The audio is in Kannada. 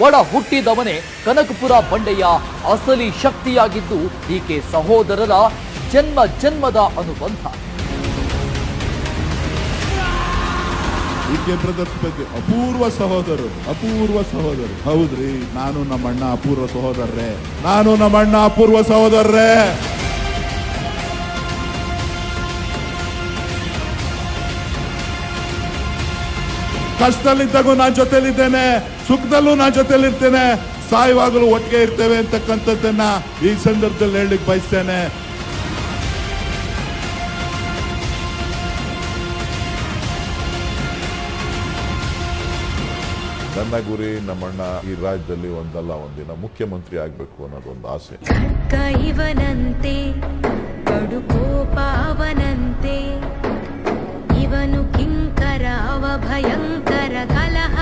ಒಡ ಹುಟ್ಟಿದವನೇ ಕನಕಪುರ ಬಂಡೆಯ ಅಸಲಿ ಶಕ್ತಿಯಾಗಿದ್ದು ಈಕೆ ಸಹೋದರರ ಜನ್ಮ ಜನ್ಮದ ಅನುಬಂಧ. ಈಕೆ ಬ್ರದರ್ಸ್ ಬಗ್ಗೆ ಅಪೂರ್ವ ಸಹೋದರರು. ಹೌದ್ರಿ, ನಾನು ನಮ್ಮಣ್ಣ ಅಪೂರ್ವ ಸಹೋದರರೇ. ಕಷ್ಟದಲ್ಲಿದ್ದಾಗೂ ನಾನು ಜೊತೆಲಿದ್ದೇನೆ, ಸುಖದಲ್ಲೂ ನಾನು ಜೊತೆಲಿರ್ತೇನೆ, ಸಾಯುವಾಗಲೂ ಒಟ್ಟಿಗೆ ಇರ್ತೇವೆ ಅಂತಕ್ಕಂಥದ್ದನ್ನ ಈ ಸಂದರ್ಭದಲ್ಲಿ ಹೇಳಲಿಕ್ಕೆ ಬಯಸ್ತೇನೆ. ನನ್ನ ಗುರಿ ನಮ್ಮಣ್ಣ ಈ ರಾಜ್ಯದಲ್ಲಿ ಒಂದಲ್ಲ ಒಂದಿನ ಮುಖ್ಯಮಂತ್ರಿ ಆಗಬೇಕು ಅನ್ನೋದೊಂದು ಆಸೆ. ಇವನಂತೆ ಕಡು ಕೋಪವನಂತೆ ಇವನು ಕಿಂಕರ ಅವ ಭಯಂಕರ ಕಲಹ